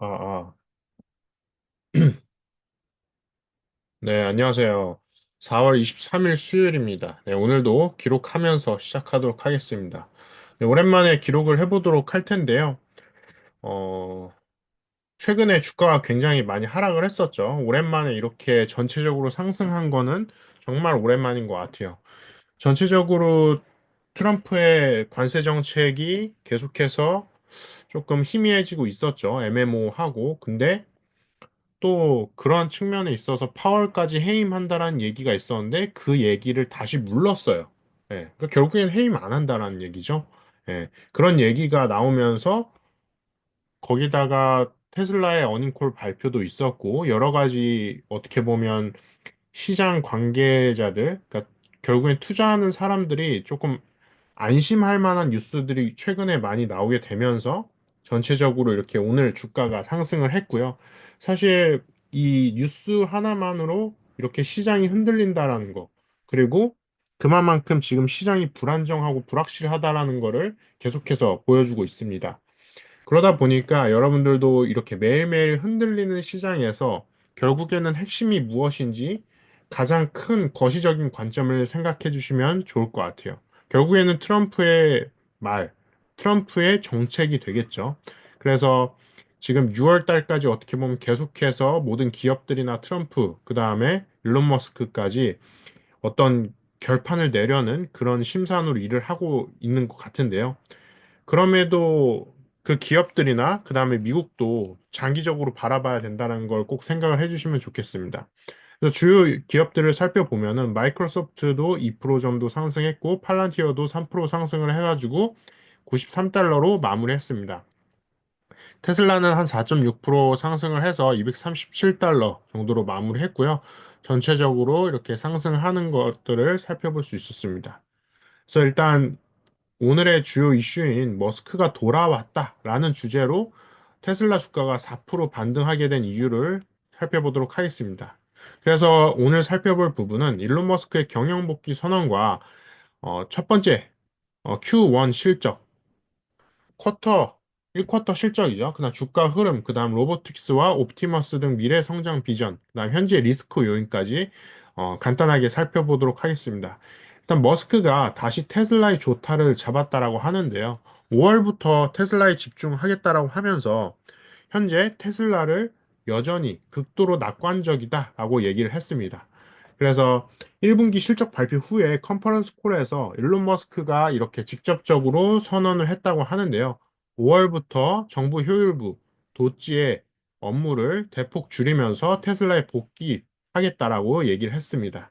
아, 아. 네, 안녕하세요. 4월 23일 수요일입니다. 네, 오늘도 기록하면서 시작하도록 하겠습니다. 네, 오랜만에 기록을 해보도록 할 텐데요. 어, 최근에 주가가 굉장히 많이 하락을 했었죠. 오랜만에 이렇게 전체적으로 상승한 거는 정말 오랜만인 것 같아요. 전체적으로 트럼프의 관세 정책이 계속해서 조금 희미해지고 있었죠. 애매모호하고. 근데 또 그런 측면에 있어서 파월까지 해임한다라는 얘기가 있었는데 그 얘기를 다시 물렀어요. 예, 그러니까 결국엔 해임 안 한다라는 얘기죠. 예, 그런 얘기가 나오면서 거기다가 테슬라의 어닝콜 발표도 있었고 여러 가지 어떻게 보면 시장 관계자들, 그러니까 결국엔 투자하는 사람들이 조금 안심할 만한 뉴스들이 최근에 많이 나오게 되면서 전체적으로 이렇게 오늘 주가가 상승을 했고요. 사실 이 뉴스 하나만으로 이렇게 시장이 흔들린다라는 거, 그리고 그만큼 지금 시장이 불안정하고 불확실하다라는 거를 계속해서 보여주고 있습니다. 그러다 보니까 여러분들도 이렇게 매일매일 흔들리는 시장에서 결국에는 핵심이 무엇인지 가장 큰 거시적인 관점을 생각해 주시면 좋을 것 같아요. 결국에는 트럼프의 말, 트럼프의 정책이 되겠죠. 그래서 지금 6월 달까지 어떻게 보면 계속해서 모든 기업들이나 트럼프, 그 다음에 일론 머스크까지 어떤 결판을 내려는 그런 심산으로 일을 하고 있는 것 같은데요. 그럼에도 그 기업들이나 그다음에 미국도 장기적으로 바라봐야 된다는 걸 꼭 생각을 해주시면 좋겠습니다. 그래서 주요 기업들을 살펴보면은 마이크로소프트도 2% 정도 상승했고 팔란티어도 3% 상승을 해가지고 93달러로 마무리했습니다. 테슬라는 한 4.6% 상승을 해서 237달러 정도로 마무리했고요. 전체적으로 이렇게 상승하는 것들을 살펴볼 수 있었습니다. 그래서 일단 오늘의 주요 이슈인 머스크가 돌아왔다라는 주제로 테슬라 주가가 4% 반등하게 된 이유를 살펴보도록 하겠습니다. 그래서 오늘 살펴볼 부분은 일론 머스크의 경영 복귀 선언과 첫 번째 Q1 실적, 쿼터 1쿼터 실적이죠. 그다음 주가 흐름, 그다음 로보틱스와 옵티머스 등 미래 성장 비전, 그다음 현재 리스크 요인까지 간단하게 살펴보도록 하겠습니다. 일단 머스크가 다시 테슬라의 조타를 잡았다라고 하는데요. 5월부터 테슬라에 집중하겠다라고 하면서 현재 테슬라를 여전히 극도로 낙관적이다라고 얘기를 했습니다. 그래서 1분기 실적 발표 후에 컨퍼런스 콜에서 일론 머스크가 이렇게 직접적으로 선언을 했다고 하는데요. 5월부터 정부 효율부 도찌의 업무를 대폭 줄이면서 테슬라에 복귀하겠다라고 얘기를 했습니다.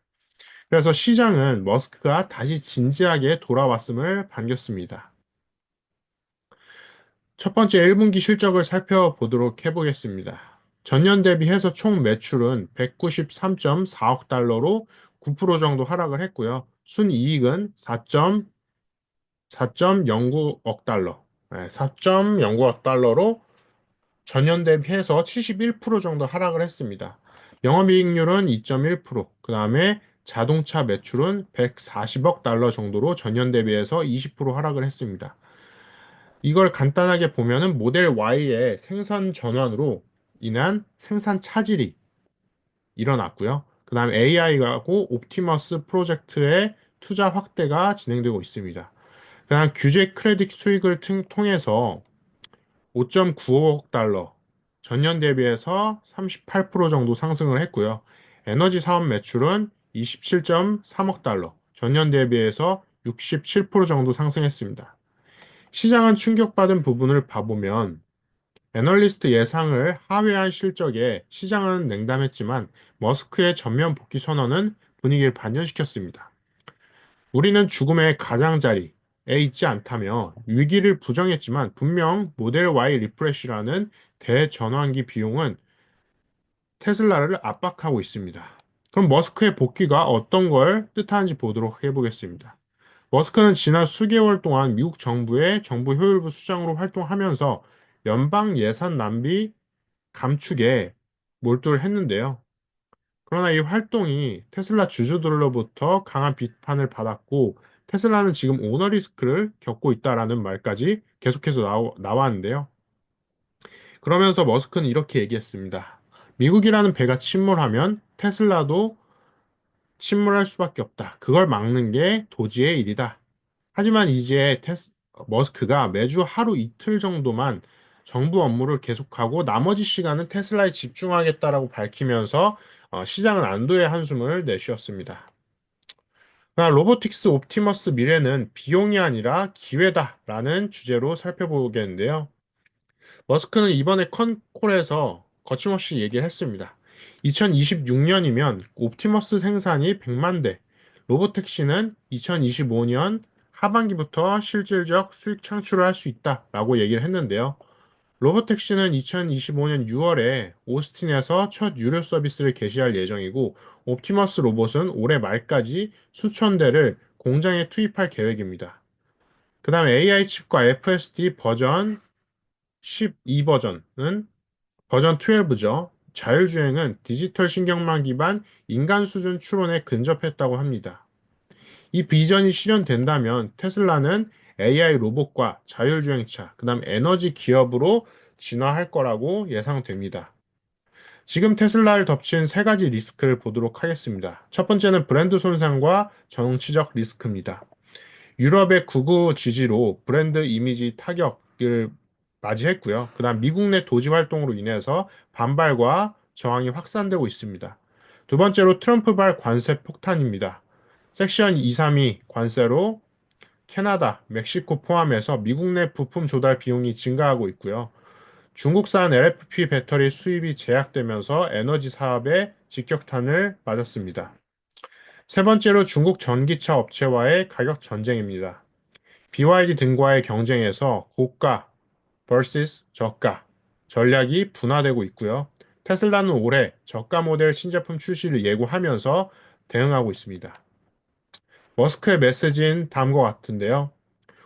그래서 시장은 머스크가 다시 진지하게 돌아왔음을 반겼습니다. 첫 번째 1분기 실적을 살펴보도록 해보겠습니다. 전년 대비해서 총 매출은 193.4억 달러로 9% 정도 하락을 했고요. 순이익은 4.09억 달러, 4.09억 달러로 전년 대비해서 71% 정도 하락을 했습니다. 영업이익률은 2.1%, 그 다음에 자동차 매출은 140억 달러 정도로 전년 대비해서 20% 하락을 했습니다. 이걸 간단하게 보면은 모델 Y의 생산 전환으로 인한 생산 차질이 일어났고요. 그 다음에 AI하고 옵티머스 프로젝트의 투자 확대가 진행되고 있습니다. 그다음 규제 크레딧 수익을 통해서 5.95억 달러, 전년 대비해서 38% 정도 상승을 했고요. 에너지 사업 매출은 27.3억 달러, 전년 대비해서 67% 정도 상승했습니다. 시장은 충격받은 부분을 봐보면 애널리스트 예상을 하회한 실적에 시장은 냉담했지만 머스크의 전면 복귀 선언은 분위기를 반전시켰습니다. 우리는 죽음의 가장자리에 있지 않다며 위기를 부정했지만 분명 모델 Y 리프레시라는 대전환기 비용은 테슬라를 압박하고 있습니다. 그럼 머스크의 복귀가 어떤 걸 뜻하는지 보도록 해보겠습니다. 머스크는 지난 수개월 동안 미국 정부의 정부 효율부 수장으로 활동하면서 연방 예산 낭비 감축에 몰두를 했는데요. 그러나 이 활동이 테슬라 주주들로부터 강한 비판을 받았고, 테슬라는 지금 오너 리스크를 겪고 있다라는 말까지 계속해서 나왔는데요. 그러면서 머스크는 이렇게 얘기했습니다. 미국이라는 배가 침몰하면 테슬라도 침몰할 수밖에 없다. 그걸 막는 게 도지의 일이다. 하지만 이제 머스크가 매주 하루 이틀 정도만 정부 업무를 계속하고 나머지 시간은 테슬라에 집중하겠다라고 밝히면서 시장은 안도의 한숨을 내쉬었습니다. 그러나 로보틱스 옵티머스 미래는 비용이 아니라 기회다라는 주제로 살펴보겠는데요. 머스크는 이번에 컨콜에서 거침없이 얘기를 했습니다. 2026년이면 옵티머스 생산이 100만 대, 로보택시는 2025년 하반기부터 실질적 수익 창출을 할 수 있다라고 얘기를 했는데요. 로보택시는 2025년 6월에 오스틴에서 첫 유료 서비스를 개시할 예정이고, 옵티머스 로봇은 올해 말까지 수천 대를 공장에 투입할 계획입니다. 그 다음에 AI 칩과 FSD 버전 12 버전은 버전 12죠. 자율주행은 디지털 신경망 기반 인간 수준 추론에 근접했다고 합니다. 이 비전이 실현된다면 테슬라는 AI 로봇과 자율주행차, 그다음 에너지 기업으로 진화할 거라고 예상됩니다. 지금 테슬라를 덮친 세 가지 리스크를 보도록 하겠습니다. 첫 번째는 브랜드 손상과 정치적 리스크입니다. 유럽의 극우 지지로 브랜드 이미지 타격을 맞이했고요. 그다음 미국 내 도지 활동으로 인해서 반발과 저항이 확산되고 있습니다. 두 번째로 트럼프발 관세 폭탄입니다. 섹션 232 관세로 캐나다, 멕시코 포함해서 미국 내 부품 조달 비용이 증가하고 있고요. 중국산 LFP 배터리 수입이 제약되면서 에너지 사업에 직격탄을 맞았습니다. 세 번째로 중국 전기차 업체와의 가격 전쟁입니다. BYD 등과의 경쟁에서 고가 vs 저가 전략이 분화되고 있고요. 테슬라는 올해 저가 모델 신제품 출시를 예고하면서 대응하고 있습니다. 머스크의 메시지는 다음과 같은데요.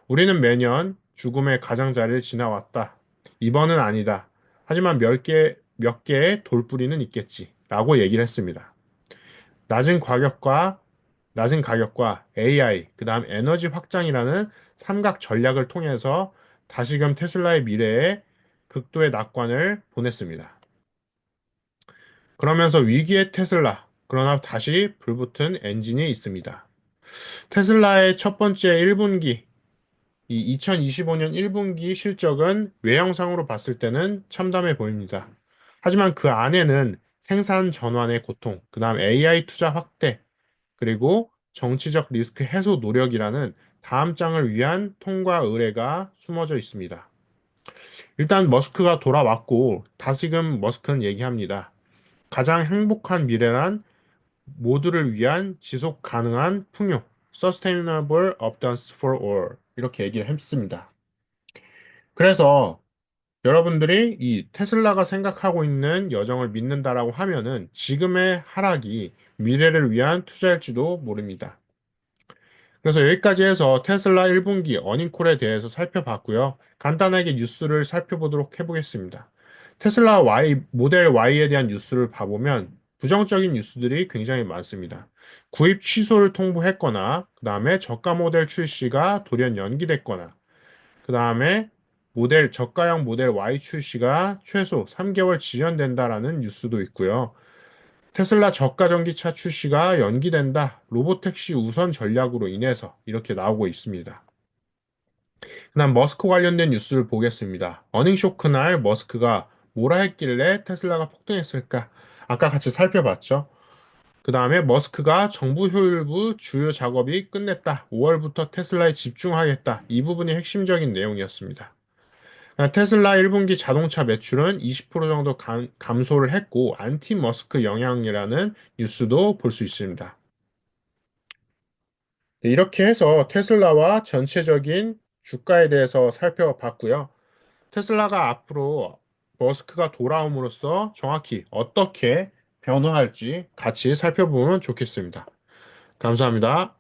우리는 매년 죽음의 가장자리를 지나왔다. 이번은 아니다. 하지만 몇 개의 돌부리는 있겠지. 라고 얘기를 했습니다. 낮은 가격과 낮은 가격과 AI, 그 다음 에너지 확장이라는 삼각 전략을 통해서 다시금 테슬라의 미래에 극도의 낙관을 보냈습니다. 그러면서 위기의 테슬라, 그러나 다시 불붙은 엔진이 있습니다. 테슬라의 첫 번째 1분기, 이 2025년 1분기 실적은 외형상으로 봤을 때는 참담해 보입니다. 하지만 그 안에는 생산 전환의 고통, 그 다음 AI 투자 확대, 그리고 정치적 리스크 해소 노력이라는 다음 장을 위한 통과 의뢰가 숨어져 있습니다. 일단 머스크가 돌아왔고 다시금 머스크는 얘기합니다. 가장 행복한 미래란 모두를 위한 지속 가능한 풍요, Sustainable Abundance for All 이렇게 얘기를 했습니다. 그래서 여러분들이 이 테슬라가 생각하고 있는 여정을 믿는다라고 하면은 지금의 하락이 미래를 위한 투자일지도 모릅니다. 그래서 여기까지 해서 테슬라 1분기 어닝콜에 대해서 살펴봤고요. 간단하게 뉴스를 살펴보도록 해보겠습니다. 테슬라 모델 Y에 대한 뉴스를 봐보면 부정적인 뉴스들이 굉장히 많습니다. 구입 취소를 통보했거나, 그 다음에 저가 모델 출시가 돌연 연기됐거나, 그 다음에 저가형 모델 Y 출시가 최소 3개월 지연된다라는 뉴스도 있고요. 테슬라 저가 전기차 출시가 연기된다. 로보택시 우선 전략으로 인해서 이렇게 나오고 있습니다. 그다음 머스크 관련된 뉴스를 보겠습니다. 어닝 쇼크 날 머스크가 뭐라 했길래 테슬라가 폭등했을까? 아까 같이 살펴봤죠. 그 다음에 머스크가 정부 효율부 주요 작업이 끝냈다. 5월부터 테슬라에 집중하겠다. 이 부분이 핵심적인 내용이었습니다. 테슬라 1분기 자동차 매출은 20% 정도 감소를 했고, 안티 머스크 영향이라는 뉴스도 볼 수 있습니다. 네, 이렇게 해서 테슬라와 전체적인 주가에 대해서 살펴봤고요. 테슬라가 앞으로 머스크가 돌아옴으로써 정확히 어떻게 변화할지 같이 살펴보면 좋겠습니다. 감사합니다.